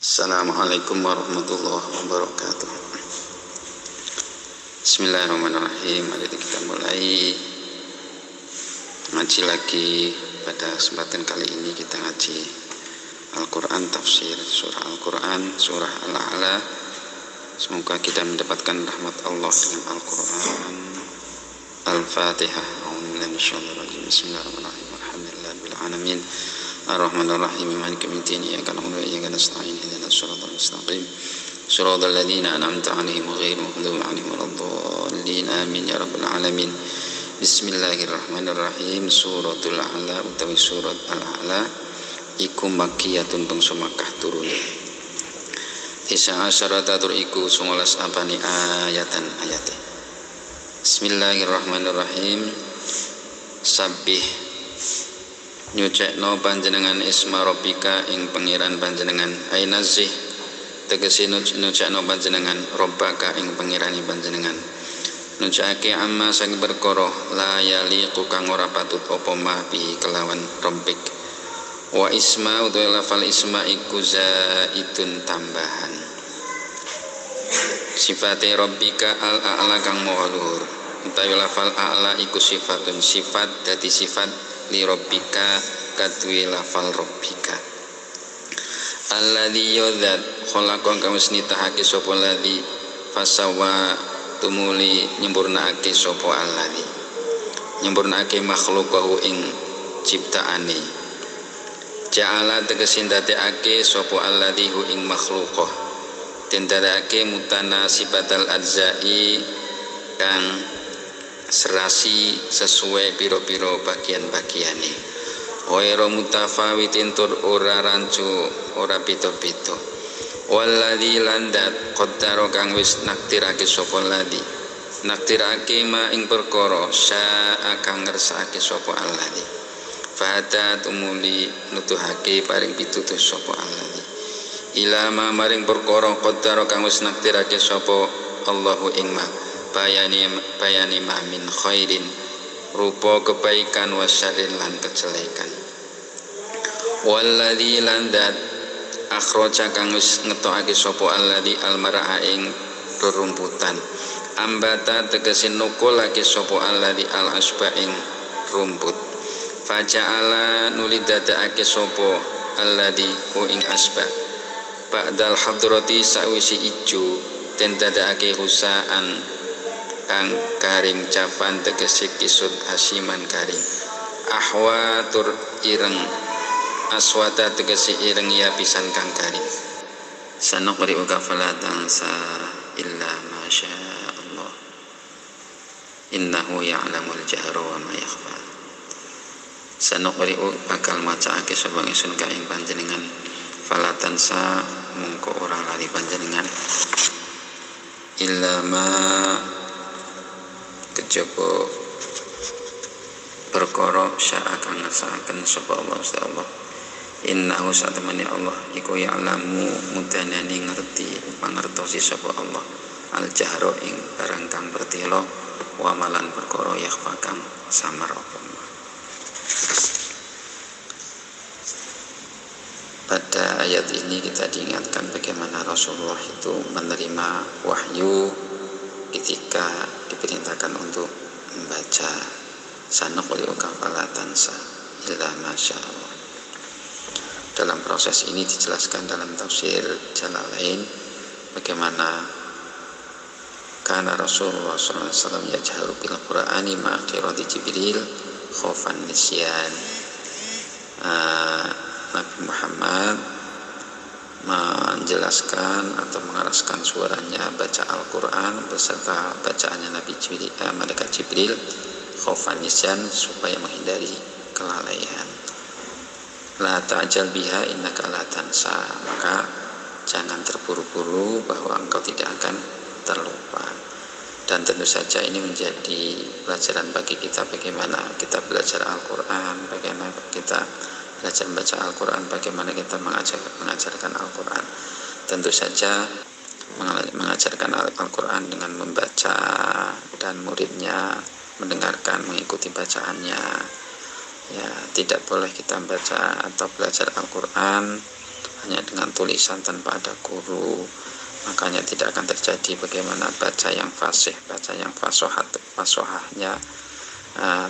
Assalamualaikum warahmatullahi wabarakatuh. Bismillahirrahmanirrahim. Mari kita mulai ngaji lagi. Pada kesempatan kali ini kita ngaji Al-Quran, tafsir surah Al-Quran, surah Al-A'la. Semoga kita mendapatkan rahmat Allah dengan Al-Quran. Al-Fatihah. Bismillahirrahmanirrahim. Alhamdulillahirabbil alamin. Ar-Rahmanir-Rahim. Maliki yaumiddin. Iyyaka na'budu wa iyyaka nasta'in. Ihdinas siratal mustaqim. Siratal ladzina an'amta 'alaihim ghairil maghdubi 'alaihim waladdallin. Amin ya rabbal alamin. Bismillahirrahmanirrahim. Suratul A'la utawi surat Al-A'la iku makkiyatun bangsa Makkah turune. Isa asyaratur iku 19 apane ayatan ayate. Bismillahirrahmanirrahim. Sabbih nyucekno panjenengan isma rabbika ing pangeran panjenengan. Ainazih tegese nyucekno panjenengan rabbaka ing pangerani panjenengan. Nucake amma sang perkara la yaliqu kang ora patut apa ma bi kelawan rabbik. Wa isma utawa lafal isma iku zaidun tambahan. Sifate rabbika al-a'la kang maha luhur. Utawi lafal a'la iku sifatun sifat dadi sifat li rabbika kadwi lafal rabbika. Alladzi yadzat khalaqan kang wis nitahake sapa ladzi fasawa tumuli nyempurnakake sapa alladzi nyempurnakake makhluqahu ing ciptaane. Ja'ala tegese ndadekake sapa alladzi hu ing makhluqah tendadake mutana sibatal adzai kang serasi sesuai piro-piro bagian-bagiane. Wairo mutafawitin tur ora rancu ora pito-pito. Walladzi landat qaddara kang wis naktirake sapa ladzi naktirake ma ing perkara syaa kang ngersakake sapa alladzi fahada tumuli nutuhake paring pitutuh sapa alladzi ilama maring perkara qaddara kang wis naktirake sapa Allahu ing ma bayani ma min khairin rupa kebaikan wasyarrin lan kejelekan. Walladzi landat akhraja kang wis ngetokake sapa alladzi almar'a ing rerumputan ambata tegese nukulake sapa alladzi al-asba ing rumput faja'ala nulidadake sapa alladzi hu ing asba ba'dal hadrati sawisi ijo den dadake husaan kang karing capan tegese kisut hasiman karing ahwa tur ireng aswata tegese ireng ya pisan kang karing. Sanuqri uka falatan sa illa masya Allah innahu ya'lamul jahra wa ma yakhfa. Sanuqri bakal macaake sapa ingsun ka ing panjenengan falatan sa mungko ora lali panjenengan illa ma kejaba perkara syaa kang ngersakaken sapa Allah. Innahu satamani Allah iku ya'lamu mudanani ngerti pangertosi sapa Allah al jahra ing barang kang bertelo wa malan perkara yakhfa kang samar apa. Pada ayat ini kita diingatkan bagaimana Rasulullah itu menerima wahyu ketika diperintahkan untuk membaca sanuqri'uka fala tansa illa masya Allah. Dalam proses ini dijelaskan dalam tafsir Jalalain bagaimana kana Rasulullah SAW yajharu bil Qur'ani ma qira'ati Jibril khaufan nisyan. Nabi Muhammad menjelaskan atau mengeraskan suaranya baca Al-Quran beserta bacaannya Nabi Jibril, malaikat Jibril khaufan nisyan supaya menghindari kelalaian. La ta'jal biha innaka la tansa, maka jangan terburu-buru bahwa engkau tidak akan terlupa. Dan tentu saja ini menjadi pelajaran bagi kita bagaimana kita belajar Al-Quran, bagaimana kita belajar membaca Al-Quran, bagaimana kita mengajarkan Al-Quran. Tentu saja mengajarkan Al-Quran dengan membaca dan muridnya mendengarkan, mengikuti bacaannya. Ya, tidak boleh kita membaca atau belajar Al-Quran hanya dengan tulisan tanpa ada guru, makanya tidak akan terjadi bagaimana baca yang fasih, baca yang fasohahnya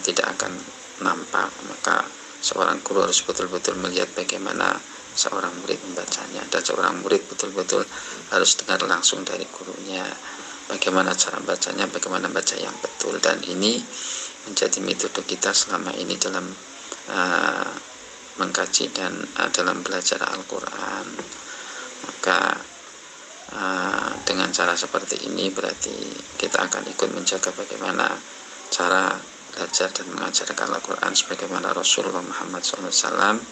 tidak akan nampak. Maka seorang guru harus betul-betul melihat bagaimana seorang murid membacanya, dan seorang murid betul-betul harus dengar langsung dari gurunya bagaimana cara bacanya, bagaimana baca yang betul. Dan ini menjadi metode kita selama ini dalam mengkaji dan dalam belajar Al-Quran. Maka dengan cara seperti ini berarti kita akan ikut menjaga bagaimana cara belajar dan mengajarkan Al-Quran sebagaimana Rasulullah Muhammad SAW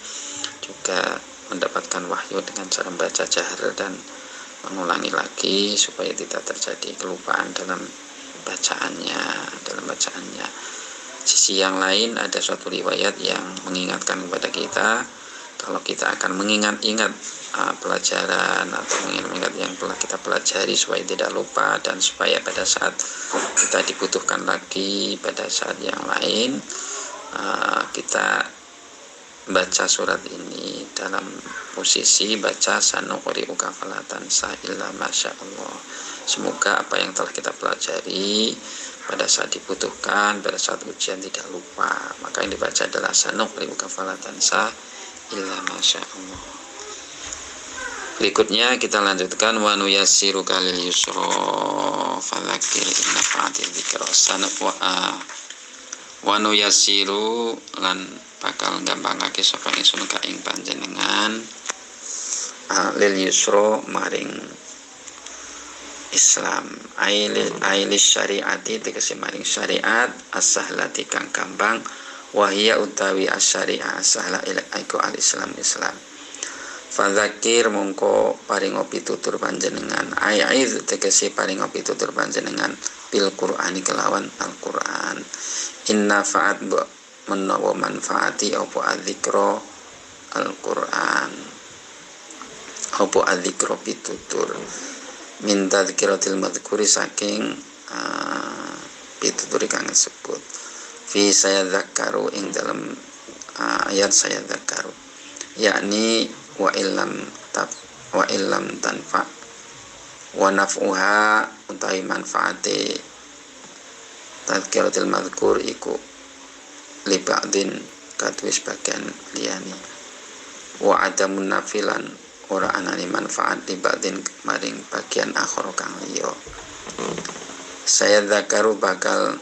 juga mendapatkan wahyu dengan cara membaca jahar dan mengulangi lagi supaya tidak terjadi kelupaan dalam bacaannya. Sisi yang lain, ada suatu riwayat yang mengingatkan kepada kita kalau kita akan mengingat-ingat pelajaran atau mengingat yang telah kita pelajari supaya tidak lupa, dan supaya pada saat kita dibutuhkan lagi pada saat yang lain kita baca surat ini dalam posisi baca sanuqri'uka fala tansa illa masyaallah. Semoga apa yang telah kita pelajari pada saat dibutuhkan, pada saat ujian tidak lupa. Maka yang dibaca adalah sanuqri'uka fala tansa illa masyaallah. Berikutnya kita lanjutkan wa nuyassiruka lil yusra fadzakir in nafa'atil dzikra wa nuyassiru lan bakal gampangake sapa ingsun ka ing panjenengan lil yusra maring Islam ailis syariati tegese maring syariat as-sahlati kang gampang wahia utawi as-syariah as-sahla iku al-Islam fadzakir mongko paringo pitutur panjenengan aiz tegese paringo pitutur panjenengan bil Qur'ani kelawan Al-Qur'an inna fa'at menawa manfaati apa adzikra Al-Qur'an apa adzikra pitutur min tadzkiratil madhkuri saking pitutur kang disebut fi sayadzakaru ing dalam ayat sayadzakaru yakni wa illam tanfa wa naf'uha utawi manfaate tadzkiratil madhkur iku li ba'din katwis bagian liyani wa adamun nafilan ora anani manfaat li ba'din maring bagian akhir kang liya. Saya zakaru bakal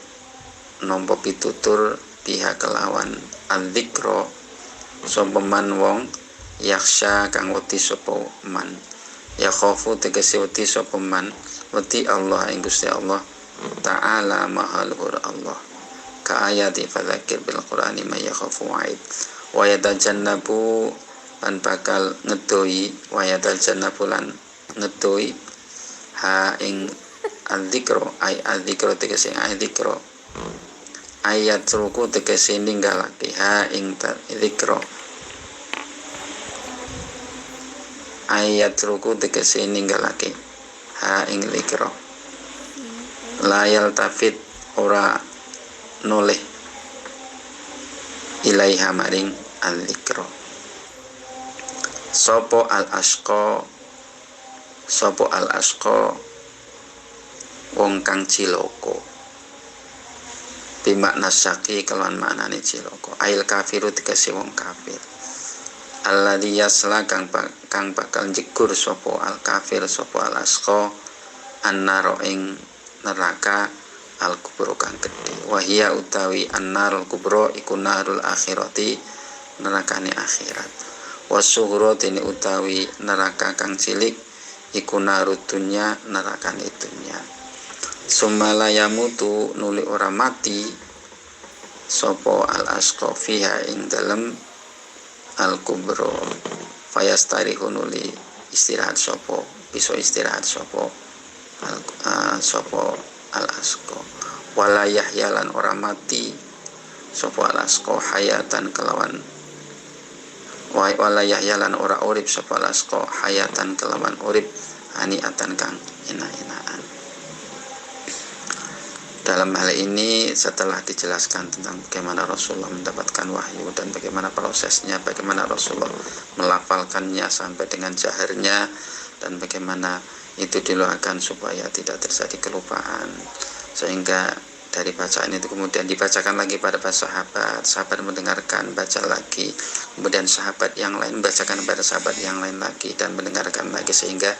nampa pitutur pihak kelawan adzikra sapa man wong yakhsha kang wedi sapa man ya khafu tegese wedi sapa man wedi Allah ing Gusti Allah ta'ala maha luhur Allah ka ayati fadzakir bil Qur'ani may yakhafu wa'id wa yatajannabu lan bakal ngedoi wa yatajannabu lan ngedoi ha ing adzikra ay adzikra tegese adzikra ayat ruku tegese ninggalake ha ing dzikra ayat ruku tegese ninggalake ha ing dzikra layal tafid ora noleh ilaiha maring al-dzikra sopo al-asqa wong kang cilaka bimakna syaki kelawan maknane cilaka ail kafiru tegese wong kafir alladzi yasla kang bakal jegur sopo al-kafir sopo al-asqa annaro ing neraka al-kubro kang gedhe wahia utawi annarul kubro iku narul akhirati nerakane akhirat wasughra dene utawi neraka kang cilik iku narud dunya nerakane dunya sumala yamutu nuli ora mati sapa al-asqa fiha ing dalem al-kubro fayastarihu nuli istirahat sapa bisa istirahat sapa al-asqa wala yahyalan ora mati sapa al-asqa hayatan kelawan wala yahyalan ora urip sapa al-asqa hayatan kelawan urip haniatan kang enak-enakan. Dalam hal ini setelah dijelaskan tentang bagaimana Rasulullah mendapatkan wahyu dan bagaimana prosesnya, bagaimana Rasulullah melafalkannya sampai dengan jaharnya, dan bagaimana itu dilakukan supaya tidak terjadi kelupaan, sehingga dari bacaan itu kemudian dibacakan lagi pada sahabat, sahabat mendengarkan, baca lagi, kemudian sahabat yang lain membacakan pada sahabat yang lain lagi dan mendengarkan lagi, sehingga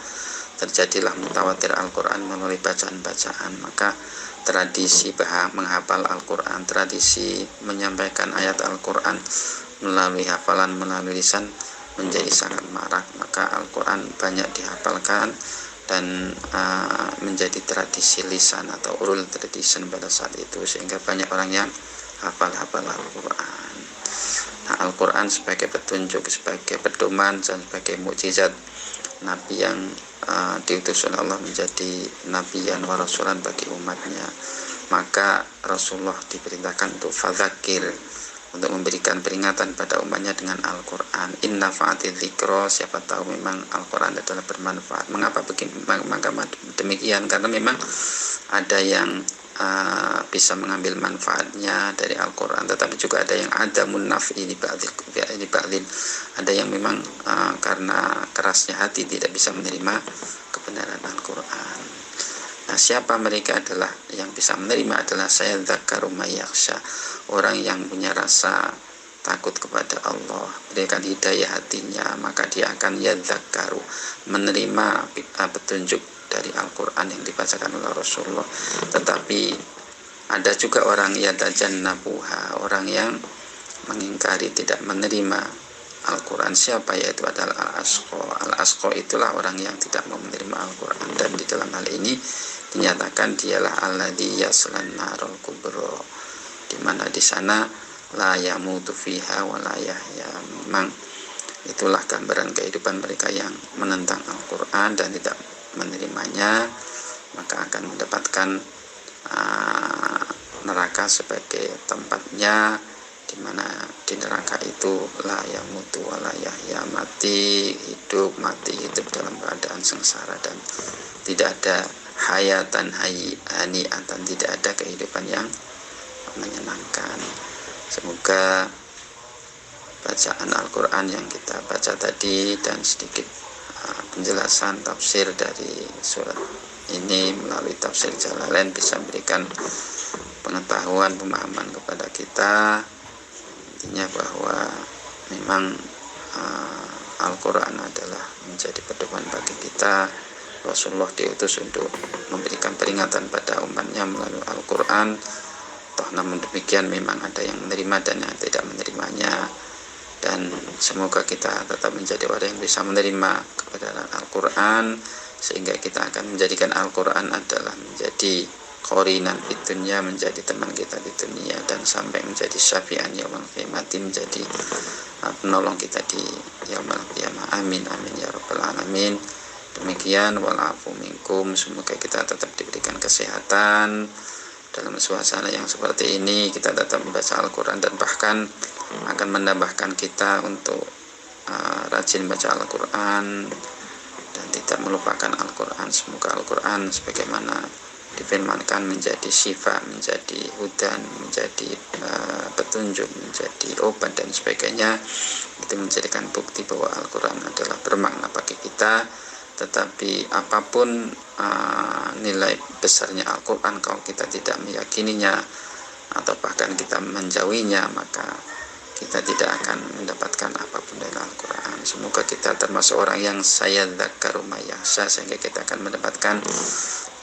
terjadilah mutawatir Al-Quran melalui bacaan-bacaan. Maka tradisi menghafal Al-Quran, tradisi menyampaikan ayat Al-Quran melalui hafalan, melalui lisan menjadi sangat marak. Maka Al-Quran banyak dihafalkan dan menjadi tradisi lisan atau oral tradition pada saat itu, sehingga banyak orang yang hafal Al-Quran. Nah, Al-Quran sebagai petunjuk, sebagai pedoman, dan sebagai mukjizat Nabi yang diutus oleh Allah menjadi nabiyan wa rasulan bagi umatnya. Maka Rasulullah diperintahkan untuk fadzakir, untuk memberikan peringatan pada umatnya dengan Al-Quran. Inna fa'ati dzikra, siapa tahu memang Al-Quran adalah bermanfaat. Mengapa demikian? Karena memang ada yang bisa mengambil manfaatnya dari Al-Quran, tetapi juga ada yang ada munaf'i di ba'dil, ada yang memang karena kerasnya hati tidak bisa menerima kebenaran Al-Quran. Nah, siapa mereka? Adalah yang bisa menerima adalah sayadzakkaru may yakhsha, orang yang punya rasa takut kepada Allah, berikan hidayah hatinya, maka dia akan yadzakkaru, menerima petunjuk dari Al-Quran yang dibacakan oleh Rasulullah. Tetapi ada juga orang yatajannabuha, orang yang mengingkari, tidak menerima Al-Quran. Siapa? Yaitu adalah al-asqa. Al-asqa itulah orang yang tidak mau menerima Al-Quran, dan di dalam hal ini dinyatakan dialah alladzi yaslan narul kubra, di mana di sana la yamutu fiha wa la yahya. Memang itulah gambaran kehidupan mereka yang menentang Al-Quran dan tidak menerimanya, maka akan mendapatkan neraka sebagai tempatnya, di mana di neraka itu la yamutu wa la yahya, mati hidup dalam keadaan sengsara, dan tidak ada hayatan hani'atan, tidak ada kehidupan yang menyenangkan. Semoga bacaan Al-Quran yang kita baca tadi dan sedikit penjelasan tafsir dari surat ini melalui tafsir Jalalain bisa memberikan pengetahuan, pemahaman kepada kita, intinya bahwa memang Al-Quran adalah menjadi pedoman bagi kita. Rasulullah diutus untuk memberikan peringatan pada umatnya melalui Al-Quran. Toh namun demikian memang ada yang menerima dan yang tidak menerimanya, dan semoga kita tetap menjadi orang yang bisa menerima kebenaran Al-Quran, sehingga kita akan menjadikan Al-Quran adalah menjadi qorinan di dunia, menjadi teman kita di dunia, dan sampai menjadi syafi'an yaumil qiyamati, menjadi penolong kita di yaumil qiyamah. Amin amin ya rabbal alamin. Demikian, walafu minkum, semoga kita tetap diberikan kesehatan dalam suasana yang seperti ini. Kita tetap membaca Al-Quran dan bahkan akan menambahkan kita untuk rajin baca Al-Quran dan tidak melupakan Al-Quran. Semoga Al-Quran sebagaimana difirmankan menjadi syifa, menjadi hudan, menjadi petunjuk, menjadi obat dan sebagainya, itu menjadikan bukti bahwa Al-Quran adalah bermakna bagi kita. Tetapi apapun nilai besarnya Al-Quran, kalau kita tidak meyakininya atau bahkan kita menjauhinya, maka kita tidak akan mendapatkan apapun dari Al-Quran. Semoga kita termasuk orang yang sayadzakkaru may yakhsha, sehingga kita akan mendapatkan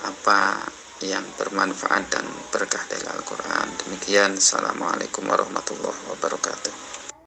apa yang bermanfaat dan berkah dari Al-Quran. Demikian, assalamualaikum warahmatullahi wabarakatuh.